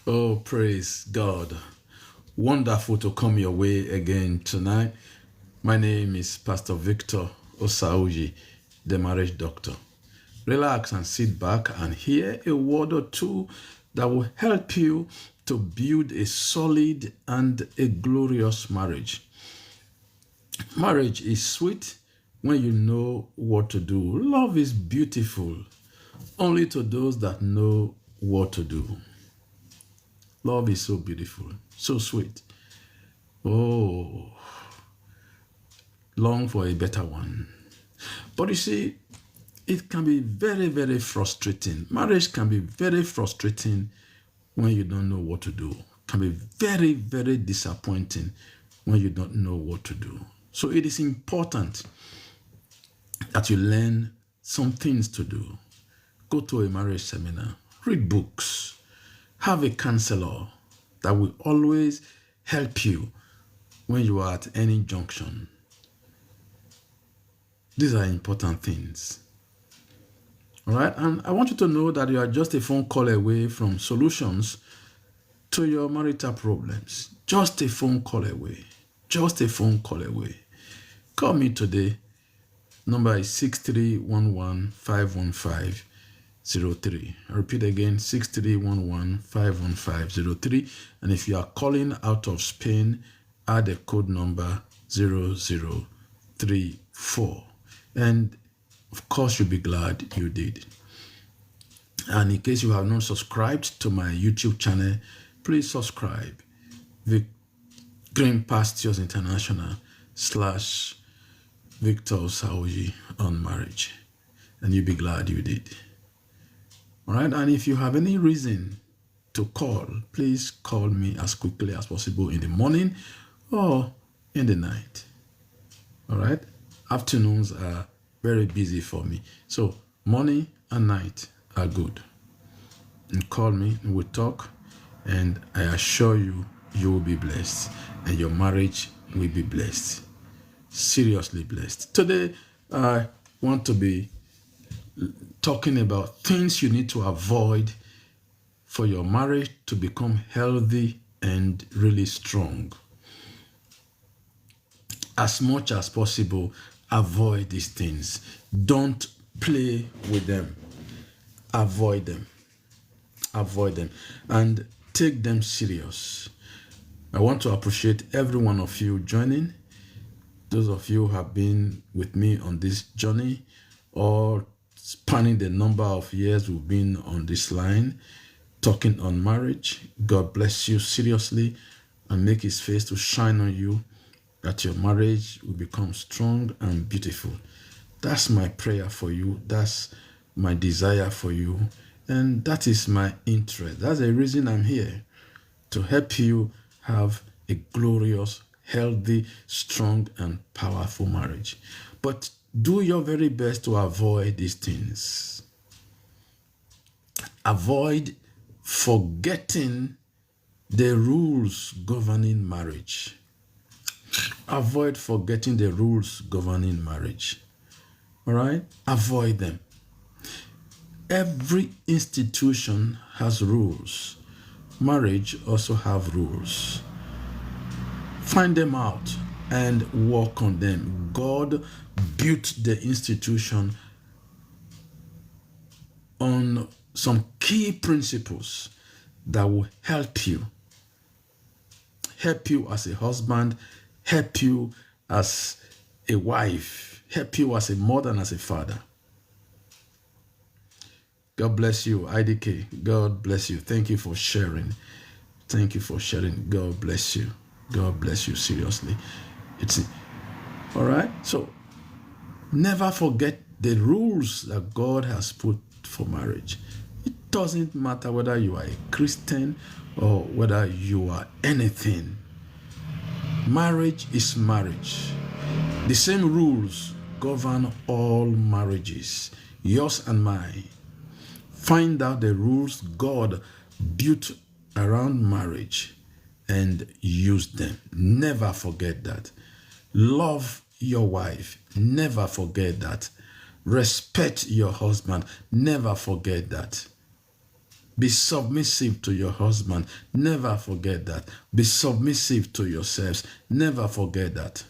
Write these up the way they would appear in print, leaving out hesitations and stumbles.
Oh, praise God. Wonderful to come your way again tonight. My name is Pastor Victor Osauji, the marriage doctor. Relax and sit back and hear a word or two that will help you to build a solid and a glorious marriage. Marriage is sweet when you know what to do. Love is beautiful only to those that know what to do. Love is so beautiful, so sweet. Oh, long for a better one. But you see, it can be very, very frustrating. Marriage can be very frustrating when you don't know what to do. It can be very, very disappointing when you don't know what to do. So it is important that you learn some things to do. Go to a marriage seminar, read books, have a counselor that will always help you when you are at any junction. These are important things. All right, and I want you to know that you are just a phone call away from solutions to your marital problems. Just a phone call away. Just a phone call away. Call me today. Number is 6311-51503. I repeat again, 6311-51503. And if you are calling out of Spain, add the code number 0034. And of course, you'll be glad you did. And in case you have not subscribed to my YouTube channel, please subscribe. Green Pastures International / Victor Osauji on marriage. And you'll be glad you did. All right. And if you have any reason to call, please call me as quickly as possible in the morning or in the night. All right. Afternoons are very busy for me. So morning and night are good. And call me and we'll talk. And I assure you, you will be blessed. And your marriage will be blessed. Seriously blessed. Today, I want to be talking about things you need to avoid for your marriage to become healthy and really strong. As much as possible, avoid these things. Don't play with them. Avoid them. Avoid them. And take them serious. I want to appreciate every one of you joining. Those of you who have been with me on this journey or spanning the number of years we've been on this line, talking on marriage. God bless you seriously and make his face to shine on you, that your marriage will become strong and beautiful. That's my prayer for you. That's my desire for you. And that is my interest. That's the reason I'm here, to help you have a glorious, healthy, strong, and powerful marriage. But do your very best to avoid these things. Avoid forgetting the rules governing marriage. Avoid forgetting the rules governing marriage. All right? Avoid them. Every institution has rules. Marriage also have rules. Find them out and work on them. God built the institution on some key principles that will help you. Help you as a husband, help you as a wife, help you as a mother and as a father. God bless you, IDK. God bless you. Thank you for sharing. Thank you for sharing. God bless you. God bless you seriously. It's all right. So never forget the rules that God has put for marriage. It doesn't matter whether you are a Christian or whether you are anything. Marriage is marriage. The same rules govern all marriages, yours and mine. Find out the rules God built around marriage and use them. Never forget that. Love your wife. Never forget that. Respect your husband. Never forget that. Be submissive to your husband. Never forget that. Be submissive to yourselves. Never forget that.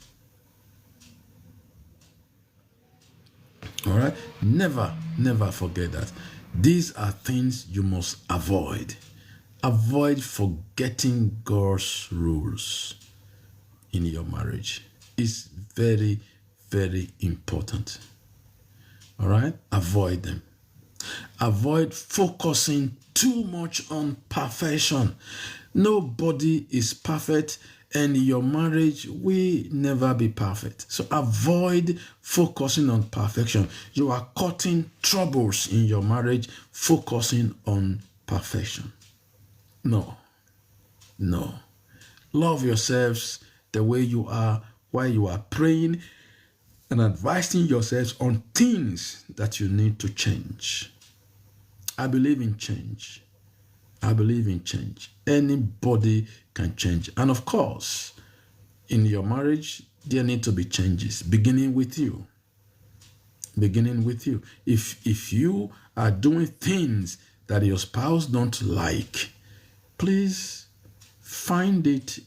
All right? Never forget that. These are things you must avoid. Avoid forgetting God's rules in your marriage. It's very, very important. All right? Avoid them. Avoid focusing too much on perfection. Nobody is perfect, and your marriage will never be perfect. So avoid focusing on perfection. You are causing troubles in your marriage focusing on perfection. No. Love yourselves the way you are while you are praying and advising yourselves on things that you need to change. I believe in change. Anybody can change. And of course, in your marriage, there need to be changes, beginning with you. If you are doing things that your spouse don't like, please find it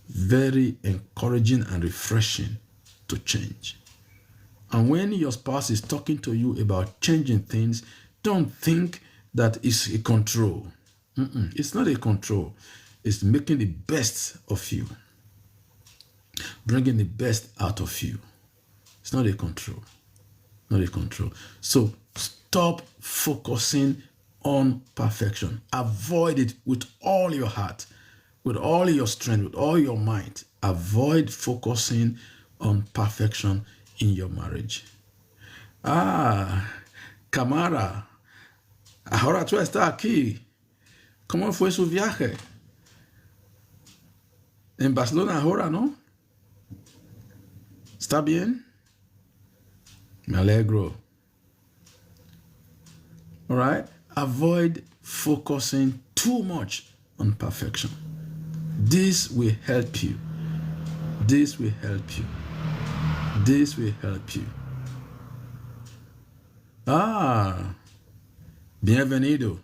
very encouraging and refreshing to change. And when your spouse is talking to you about changing things, don't think that it's a control. It's not a control. It's making the best of you. Bringing the best out of you. It's not a control. So stop focusing on perfection. Avoid it with all your heart, with all your strength, with all your might. Avoid focusing on perfection in your marriage. Camara, ahora tú estás aquí. ¿Cómo fue su viaje? En Barcelona ahora, ¿no? ¿Está bien? Me alegro. All right? Avoid focusing too much on perfection. This will help you. Bienvenido.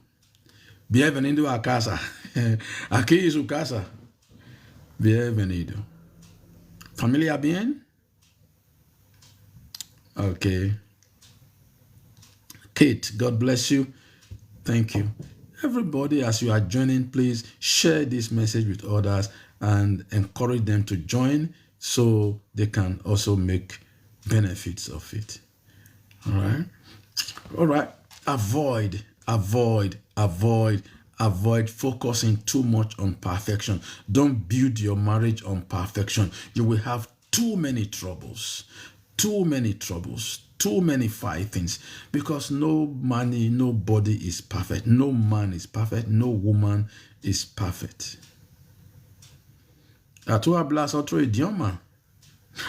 Bienvenido a casa. Aquí es su casa. Bienvenido. Familia bien? Okay. Kate, God bless you. Thank you. Everybody, as you are joining, please share this message with others and encourage them to join so they can also make benefits of it. All right. Avoid focusing too much on perfection. Don't build your marriage on perfection. You will have too many troubles, too many fightings, because nobody is perfect. No man is perfect. No woman is perfect. ¿A tú hablas otro idioma?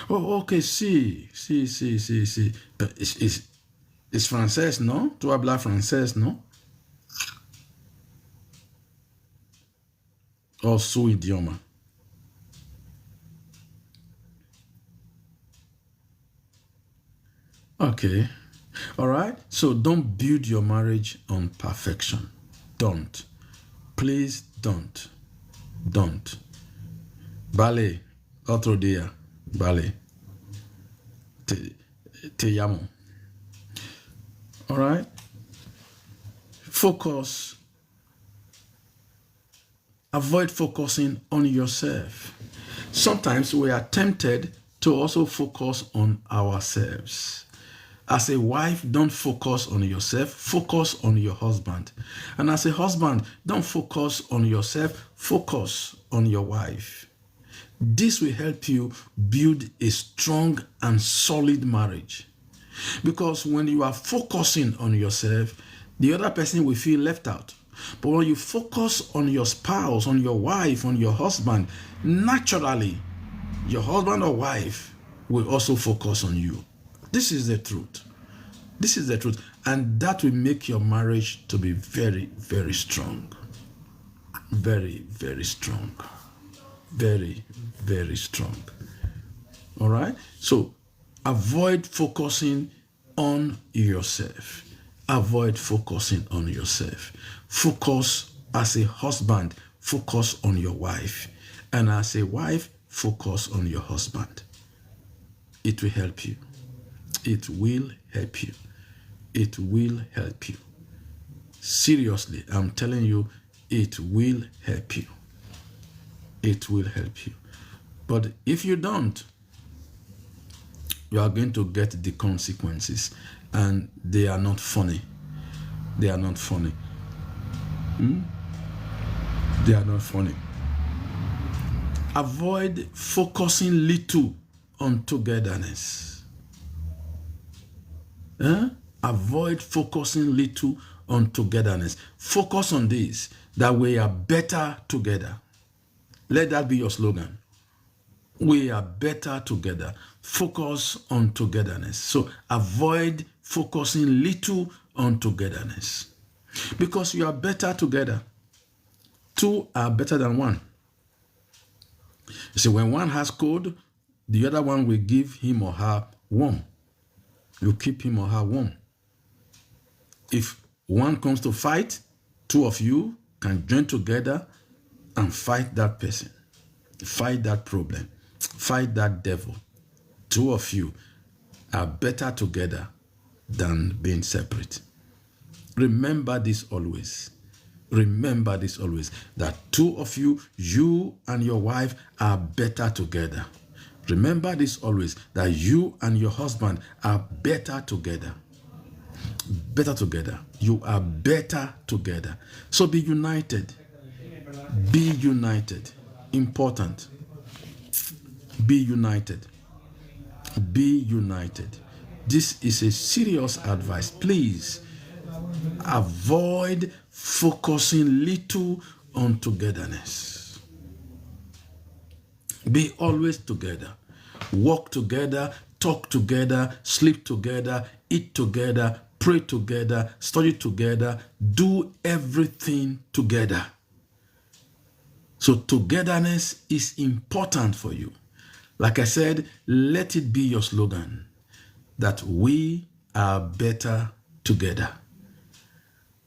Oh, okay, sí. Es francés, ¿no? Tú hablas francés, ¿no? O su idioma. Okay. All right. So don't build your marriage on perfection. Don't. Please don't. Vale. Otro día. Vale. Te llamo. All right. Focus. Avoid focusing on yourself. Sometimes we are tempted to also focus on ourselves. As a wife, don't focus on yourself, focus on your husband. And as a husband, don't focus on yourself, focus on your wife. This will help you build a strong and solid marriage. Because when you are focusing on yourself, the other person will feel left out. But when you focus on your spouse, on your wife, on your husband, naturally, your husband or wife will also focus on you. This is the truth. And that will make your marriage to be very, very strong. Very, very strong. Very, very strong. All right? So avoid focusing on yourself. Focus as a husband, focus on your wife. And as a wife, focus on your husband. It will help you. It will help you. It will help you. Seriously, I'm telling you, it will help you. It will help you. But if you don't, you are going to get the consequences, and they are not funny. They are not funny. They are not funny. Avoid focusing little on togetherness. Avoid focusing little on togetherness. Focus on this, that we are better together. Let that be your slogan. We are better together. Focus on togetherness. So avoid focusing little on togetherness, because you are better together. Two are better than one. You see, when one has cold, the other one will give him or her warm. You keep him or her warm. If one comes to fight, two of you can join together and fight that person, fight that problem, fight that devil. Two of you are better together than being separate. Remember this always. Remember this always, that two of you, you and your wife, are better together. Remember this always, that you and your husband are better together. Better together. You are better together. So be united. Be united. Important. Be united. Be united. This is a serious advice. Please avoid focusing little on togetherness. Be always together. Walk together, talk together, sleep together, eat together, pray together, study together, do everything together. So togetherness is important for you. Like I said, let it be your slogan, that we are better together.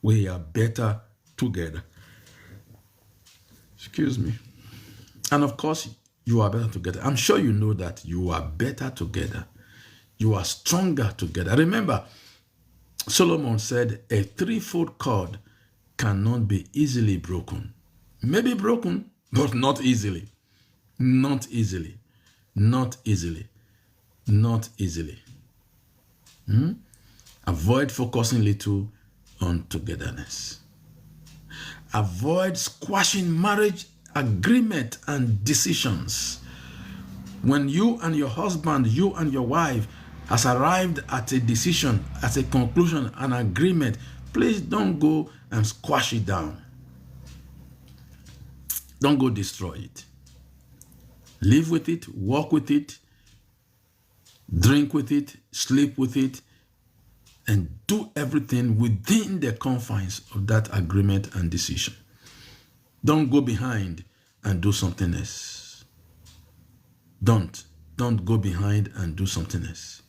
We are better together. Excuse me. And of course, you are better together. I'm sure you know that you are better together. You are stronger together. Remember, Solomon said a threefold cord cannot be easily broken. Maybe broken, but not easily. Not easily. Not easily. Not easily. Avoid focusing little on togetherness. Avoid squashing marriage agreement and decisions. When you and your husband, you and your wife has arrived at a decision, at a conclusion, an agreement, please don't go and squash it down. Don't go destroy it. Live with it, walk with it, drink with it, sleep with it, and do everything within the confines of that agreement and decision. Don't go behind and do something else. Don't go behind and do something else.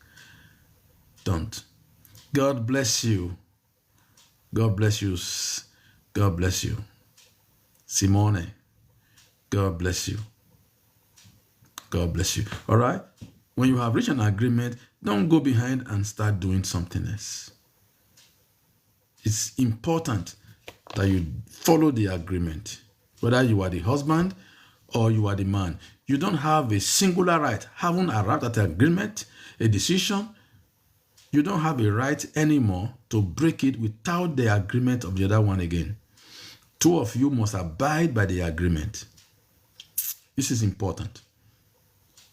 Don't. God bless you. God bless you. God bless you. Simone, God bless you. God bless you. All right? When you have reached an agreement, don't go behind and start doing something else. It's important that you follow the agreement, whether you are the husband or you are the man. You don't have a singular right. Having arrived at an agreement, a decision, you don't have a right anymore to break it without the agreement of the other one again. Two of you must abide by the agreement. This is important.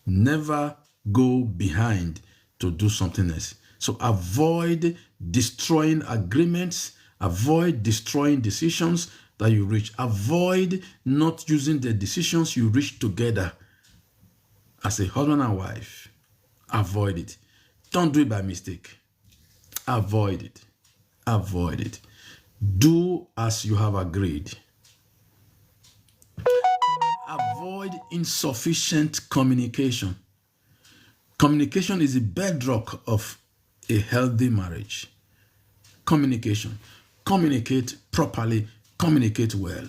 Never go behind to do something else. So avoid destroying agreements, avoid destroying decisions that you reach. Avoid not using the decisions you reach together as a husband and wife. Avoid it. Don't do it by mistake. Avoid it. Avoid it. Do as you have agreed. Avoid insufficient communication. Communication is the bedrock of a healthy marriage. Communication. communicate properly, communicate well.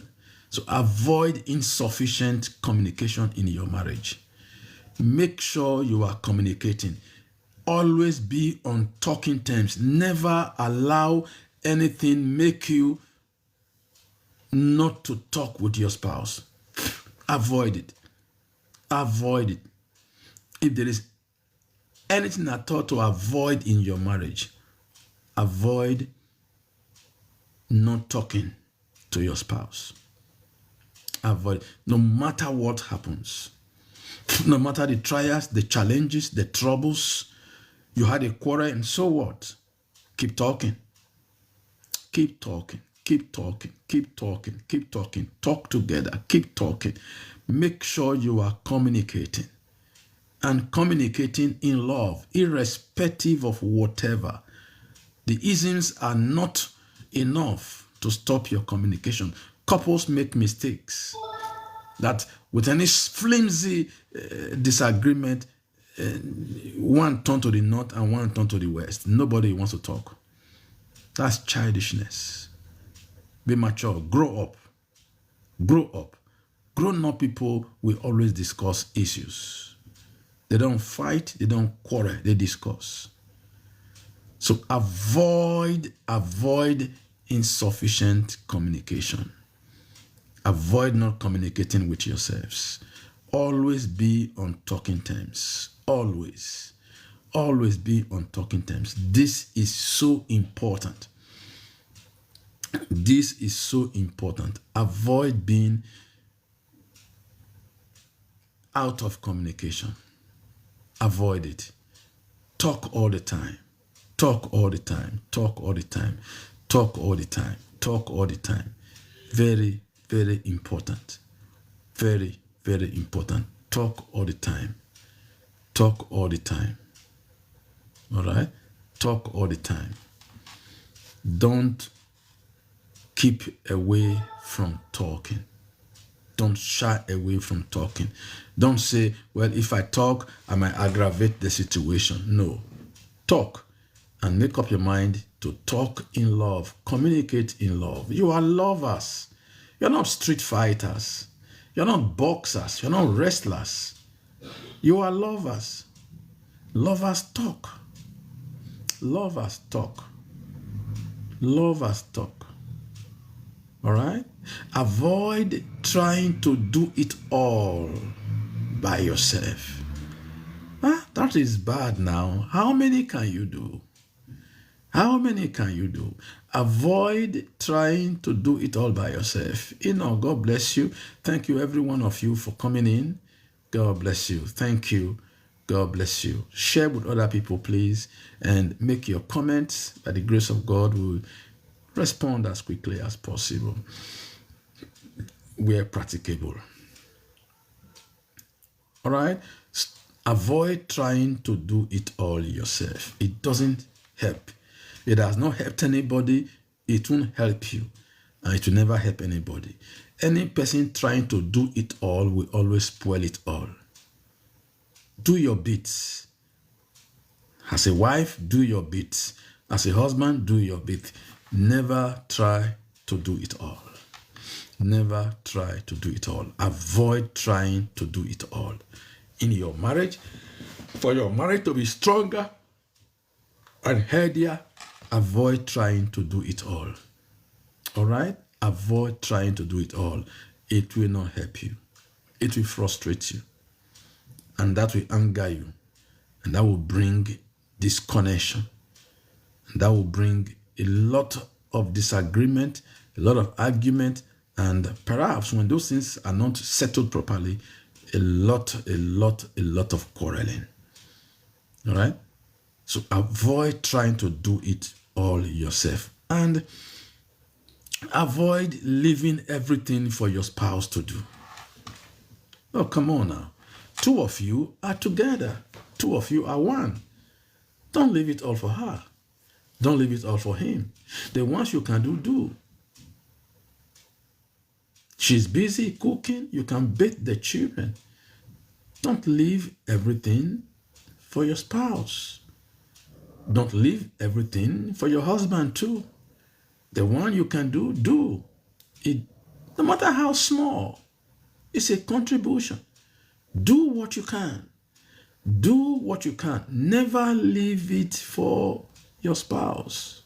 So avoid insufficient communication in your marriage. Make sure you are communicating. Always be on talking terms. Never allow anything make you not to talk with your spouse. Avoid it. Avoid it. If there is anything at all to avoid in your marriage, avoid not talking to your spouse. Avoid, no matter what happens, no matter the trials, the challenges, the troubles. You had a quarrel, and so what? Keep talking. Keep talking. Keep talking. Keep talking. Keep talking. Talk together. Keep talking. Make sure you are communicating. And communicating in love, irrespective of whatever. The isms are not enough to stop your communication. Couples make mistakes that with any flimsy disagreement, one turn to the north and one turn to the west. Nobody wants to talk. That's childishness. Be mature. Grow up. Grow up. Grown-up people will always discuss issues. They don't fight. They don't quarrel. They discuss. So avoid insufficient communication. Avoid not communicating with yourselves. Always be on talking terms. Always be on talking terms. This is so important. This is so important. Avoid being out of communication. Avoid it. Talk all the time. Talk all the time. Talk all the time. Talk all the time. Talk all the time. Very, very important. Very, very important. Talk all the time. Talk all the time. All right? Talk all the time. Don't keep away from talking. Don't shy away from talking. Don't say, well, if I talk, I might aggravate the situation. No. Talk and make up your mind to talk in love. Communicate in love. You are lovers. You're not street fighters. You're not boxers. You're not wrestlers. You are lovers. Lovers talk. Lovers talk. Lovers talk. All right? Avoid trying to do it all by yourself. That is bad now. How many can you do? How many can you do? Avoid trying to do it all by yourself. God bless you. Thank you, every one of you, for coming in. God bless you. Thank you. God bless you. Share with other people, please, and make your comments. By the grace of God, we will respond as quickly as possible. Where practicable. All right? Avoid trying to do it all yourself. It doesn't help. It has not helped anybody. It won't help you. And it will never help anybody. Any person trying to do it all will always spoil it all. Do your bits. As a wife, do your bits. As a husband, do your bit. Never try to do it all. Never try to do it all. Avoid trying to do it all. In your marriage, for your marriage to be stronger and healthier, avoid trying to do it all. All right? Avoid trying to do it all. It will not help you. It will frustrate you. And that will anger you. And that will bring disconnection. And that will bring a lot of disagreement, a lot of argument, and perhaps when those things are not settled properly, a lot of quarreling. All right? So avoid trying to do it all yourself. And avoid leaving everything for your spouse to do. Oh, come on now. Two of you are together. Two of you are one. Don't leave it all for her. Don't leave it all for him. The ones you can do. She's busy cooking. You can bathe the children. Don't leave everything for your spouse. Don't leave everything for your husband too. The one you can do, do it. No matter how small, it's a contribution. Do what you can. Do what you can. Never leave it for your spouse.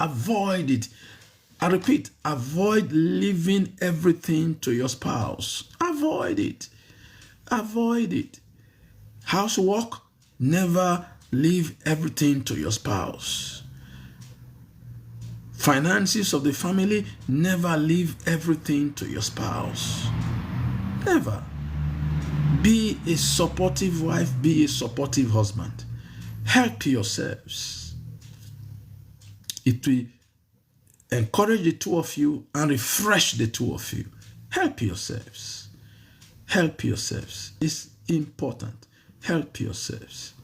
Avoid it. I repeat, avoid leaving everything to your spouse. Avoid it. Avoid it. Housework, never leave everything to your spouse. Finances of the family, never leave everything to your spouse. Never. Be a supportive wife, be a supportive husband. Help yourselves. It will encourage the two of you and refresh the two of you. Help yourselves. Help yourselves. It's important. Help yourselves.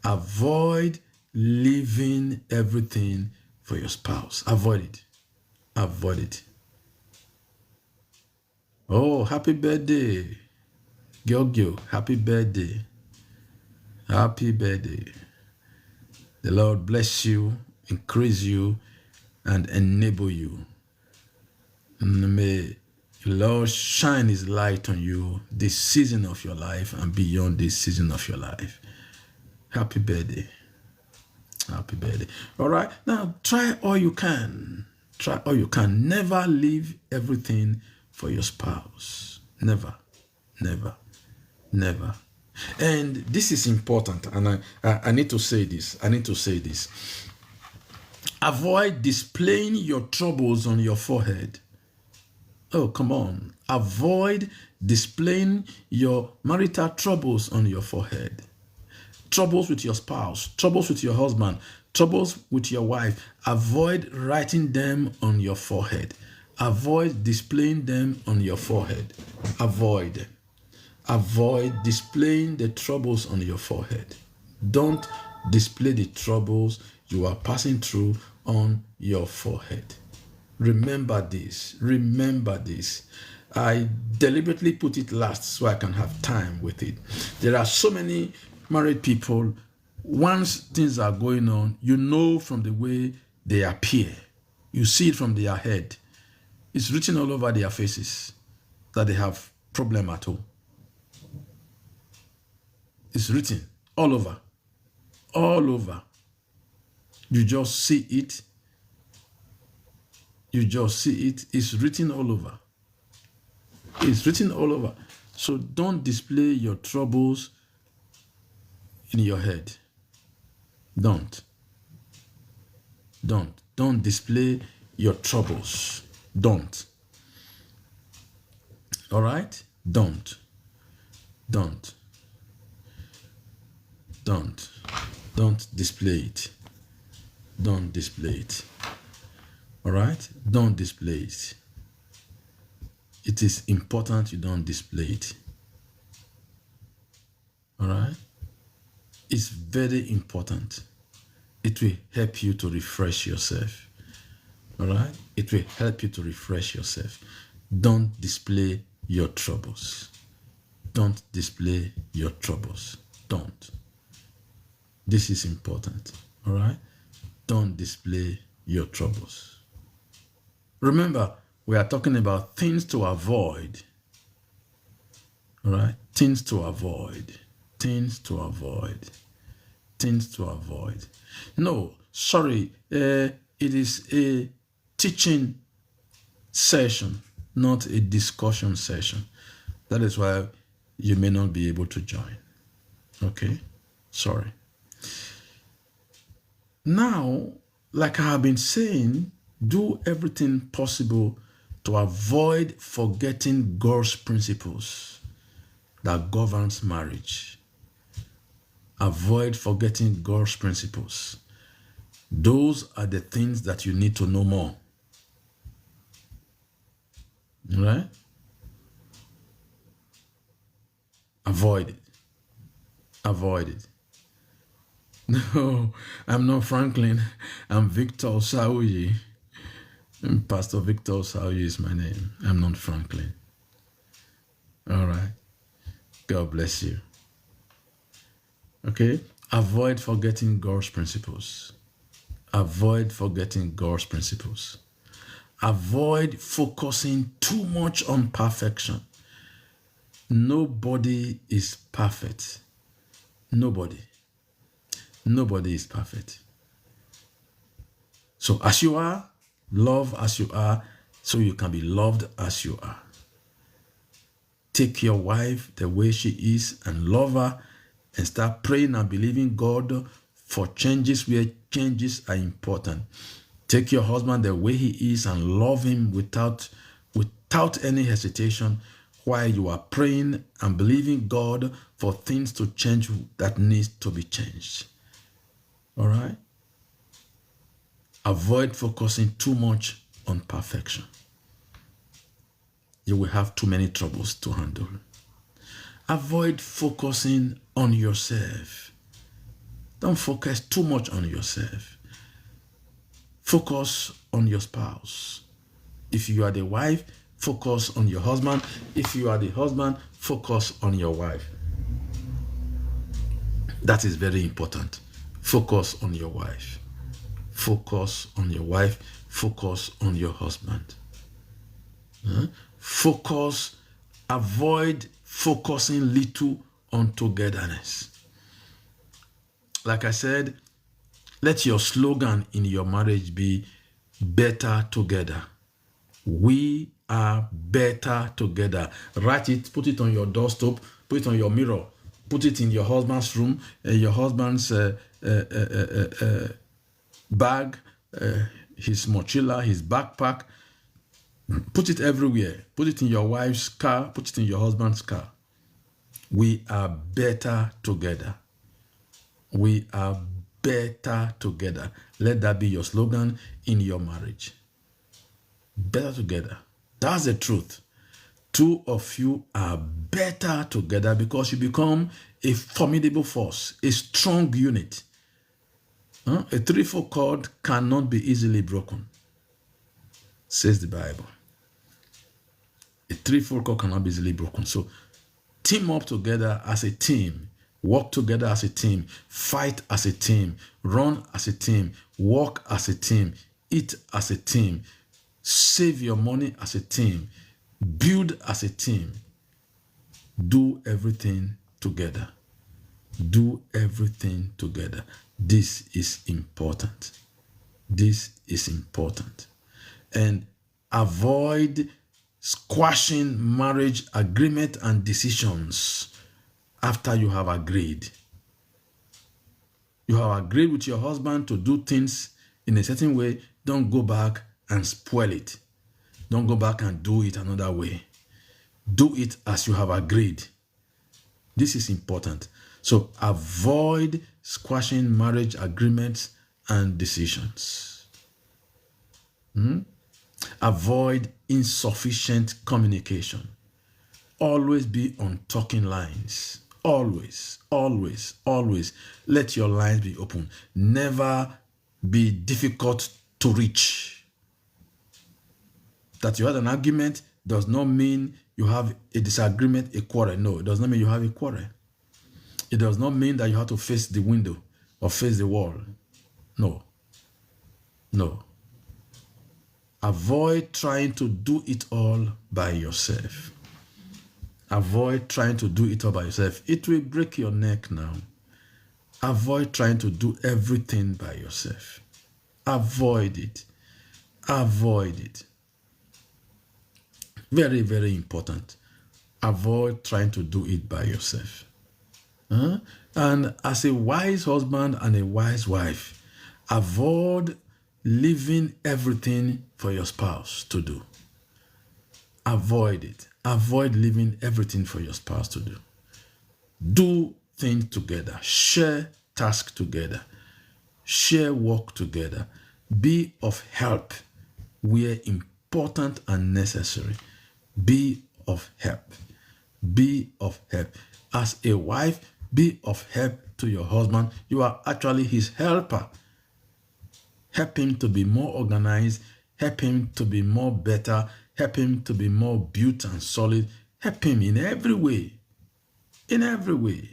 Avoid leaving everything for your spouse. Avoid it. Avoid it. Oh, happy birthday, Gyo. Happy birthday. Happy birthday. The Lord bless you, increase you, and enable you. And may the Lord shine his light on you this season of your life and beyond this season of your life. Happy birthday. Happy birthday. All right. Now, try all you can. Try all you can. Never leave everything for your spouse. Never. Never. Never. And this is important. And I need to say this. I need to say this. Avoid displaying your troubles on your forehead. Oh, come on. Avoid displaying your marital troubles on your forehead. Troubles with your spouse, troubles with your husband, troubles with your wife. Avoid writing them on your forehead. Avoid displaying them on your forehead. Avoid. Avoid displaying the troubles on your forehead. Don't display the troubles you are passing through on your forehead. Remember this. Remember this. I deliberately put it last so I can have time with it. There are so many married people, once things are going on, you know from the way they appear. You see it from their head. It's written all over their faces that they have problem at home. It's written all over. All over. You just see it. You just see it. It's written all over. It's written all over. So don't display your troubles in your head. Don't display your troubles. Don't. All right? Don't display it. Don't display it. All right? Don't display it. It is important you don't display it. All right? It's very important. It will help you to refresh yourself. All right? It will help you to refresh yourself. Don't display your troubles. Don't display your troubles. Don't. This is important. All right? Don't display your troubles. Remember, we are talking about things to avoid. All right? Things to avoid. Things to avoid. Things to avoid. No, sorry. It is a teaching session, not a discussion session. That is why you may not be able to join. Okay? Sorry. Now, like I have been saying, do everything possible to avoid forgetting God's principles that governs marriage. Avoid forgetting God's principles. Those are the things that you need to know more. All right? Avoid it. Avoid it. No, I'm not Franklin. I'm Victor Osauyi. Pastor Victor Osauyi is my name. I'm not Franklin. All right. God bless you. Okay? Avoid forgetting God's principles. Avoid forgetting God's principles. Avoid focusing too much on perfection. Nobody is perfect. Nobody. Nobody is perfect. So as you are, love as you are, so you can be loved as you are. Take your wife the way she is and love her, and start praying and believing God for changes where changes are important. Take your husband the way he is and love him without any hesitation, while you are praying and believing God for things to change that needs to be changed. All right? Avoid focusing too much on perfection. You will have too many troubles to handle. Avoid focusing on yourself. Don't focus too much on yourself. Focus on your spouse. If you are the wife, focus on your husband. If you are the husband, focus on your wife. That is very important. Focus on your wife. Focus on your wife. Focus on your husband. Focus. Avoid focusing little on togetherness. Like I said, let your slogan in your marriage be better together. We are better together. Write it, put it on your doorstep, put it on your mirror, put it in your husband's room, your husband's bag, his mochila, his backpack. Put it everywhere. Put it in your wife's car, put it in your husband's car. We are better together. We are better together. Let that be your slogan in your marriage. Better together. That's the truth. Two of you are better together because you become a formidable force, a strong unit. A threefold cord cannot be easily broken, says the Bible. A threefold cord cannot be easily broken. So team up together as a team. Work together as a team. Fight as a team. Run as a team. Walk as a team. Eat as a team. Save your money as a team. Build as a team. Do everything together. Do everything together. This is important. This is important. And avoid squashing marriage agreement and decisions after you have agreed. You have agreed with your husband to do things in a certain way. Don't go back and spoil it. Don't go back and do it another way. Do it as you have agreed. This is important. So avoid squashing marriage agreements and decisions. Avoid insufficient communication. Always be on talking lines. Always, always, always. Let your lines be open. Never be difficult to reach. That you had an argument does not mean you have a disagreement, a quarrel. No, it does not mean you have a quarrel. It does not mean that you have to face the window or face the wall. No. No. Avoid trying to do it all by yourself. Avoid trying to do it all by yourself. It will break your neck now. Avoid trying to do everything by yourself. Avoid it. Avoid it. Very, very important. Avoid trying to do it by yourself. And as a wise husband and a wise wife, avoid leaving everything for your spouse to do. Avoid it. Avoid leaving everything for your spouse to do. Do things together. Share tasks together. Share work together. Be of help where important and necessary. Be of help. Be of help. As a wife, be of help to your husband. You are actually his helper. Help him to be more organized. Help him to be more better. Help him to be more built and solid. Help him in every way. In every way.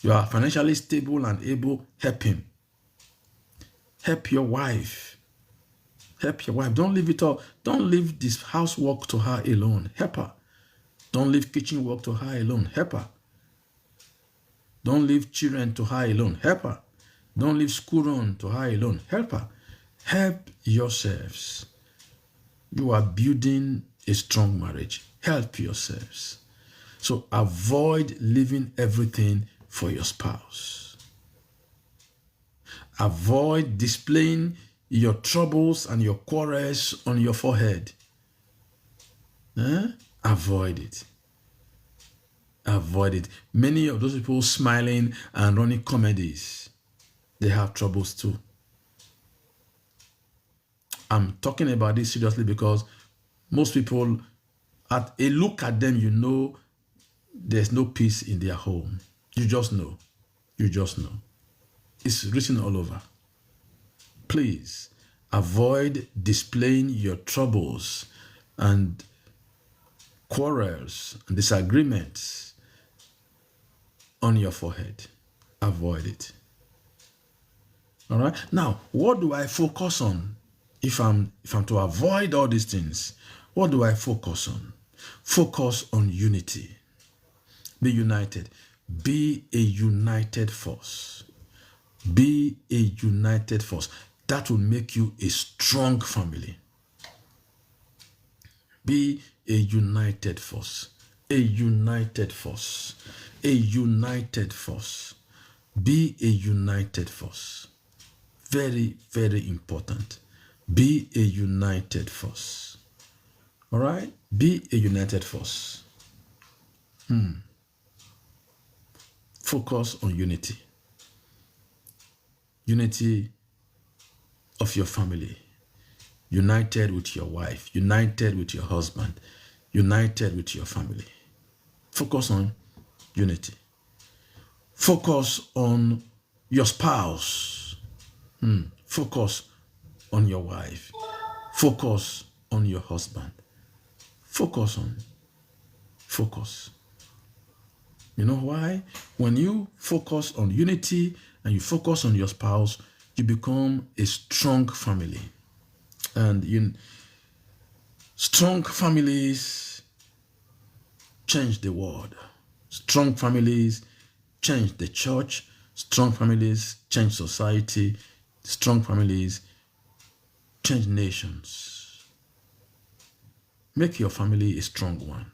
You are financially stable and able. Help him. Help your wife. Help your wife. Don't leave it all. Don't leave this housework to her alone. Help her. Don't leave kitchen work to her alone. Help her. Don't leave children to her alone. Help her. Don't leave school run to her alone. Help her. Help yourselves. You are building a strong marriage. Help yourselves. So avoid leaving everything for your spouse. Avoid displaying your troubles and your quarrels on your forehead. Avoid it. Avoid it. Many of those people smiling and running comedies, they have troubles too. I'm talking about this seriously because most people, at a look at them, you know there's no peace in their home. You just know. You just know. It's written all over. Please avoid displaying your troubles and quarrels and disagreements on your forehead. Avoid it. All right. Now, what do I focus on if I'm to avoid all these things? What do I focus on? Focus on unity. Be united. Be a united force. Be a united force. That will make you a strong family. Be a united force. A united force. A united force. Be a united force. Very, very important. Be a united force. All right? Be a united force. Focus on unity. Unity of your family. United with your wife. United with your husband. United with your family. Focus on unity. Focus on your spouse. Focus on your wife. Focus on your husband. Focus. You know why? When you focus on unity and you focus on your spouse, you become a strong family. And strong families change the world. Strong families change the church. Strong families change society. Strong families change nations. Make your family a strong one.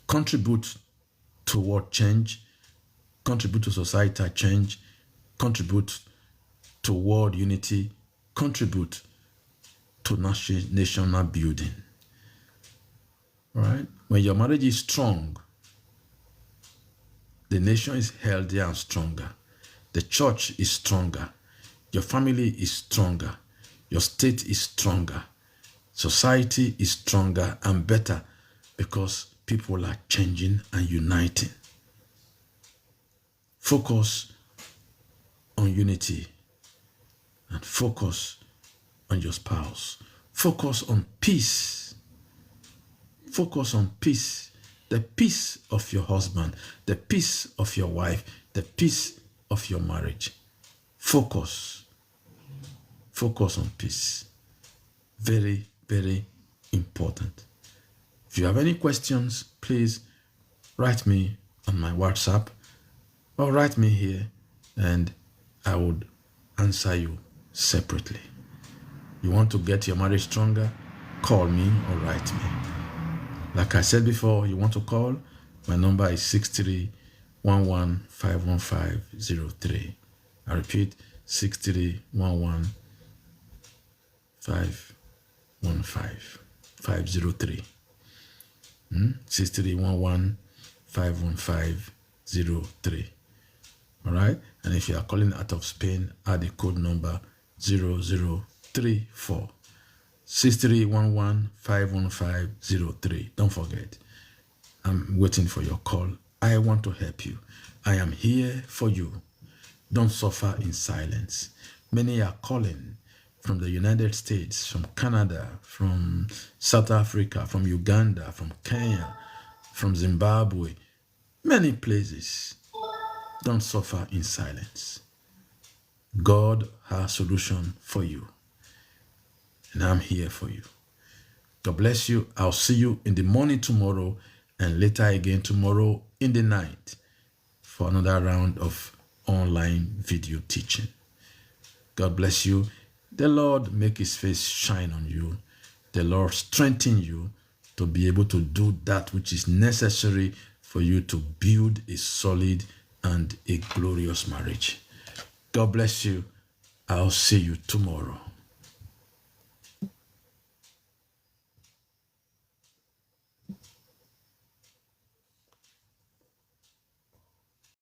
Contribute toward change. Contribute to societal change. Contribute to world unity. Contribute to national building. All right? When your marriage is strong, the nation is healthier and stronger. The church is stronger. Your family is stronger. Your state is stronger. Society is stronger and better because people are changing and uniting. Focus on unity and focus on your spouse. Focus on peace. Focus on peace. The peace of your husband, the peace of your wife, the peace of your marriage. Focus. Focus on peace. Very, very important. If you have any questions, please write me on my WhatsApp or write me here and I would answer you separately. You want to get your marriage stronger? Call me or write me. Like I said before, you want to call? My number is 6311-51503. I repeat, 6311-515-503. 6311-515-03. All right? And if you are calling out of Spain, add the code number 0034. 6311-515-03. Don't forget. I'm waiting for your call. I want to help you. I am here for you. Don't suffer in silence. Many are calling from the United States, from Canada, from South Africa, from Uganda, from Kenya, from Zimbabwe, many places. Don't suffer in silence. God has a solution for you. And I'm here for you. God bless you. I'll see you in the morning tomorrow and later again tomorrow in the night for another round of online video teaching. God bless you. The Lord make his face shine on you. The Lord strengthen you to be able to do that which is necessary for you to build a solid and a glorious marriage. God bless you. I'll see you tomorrow.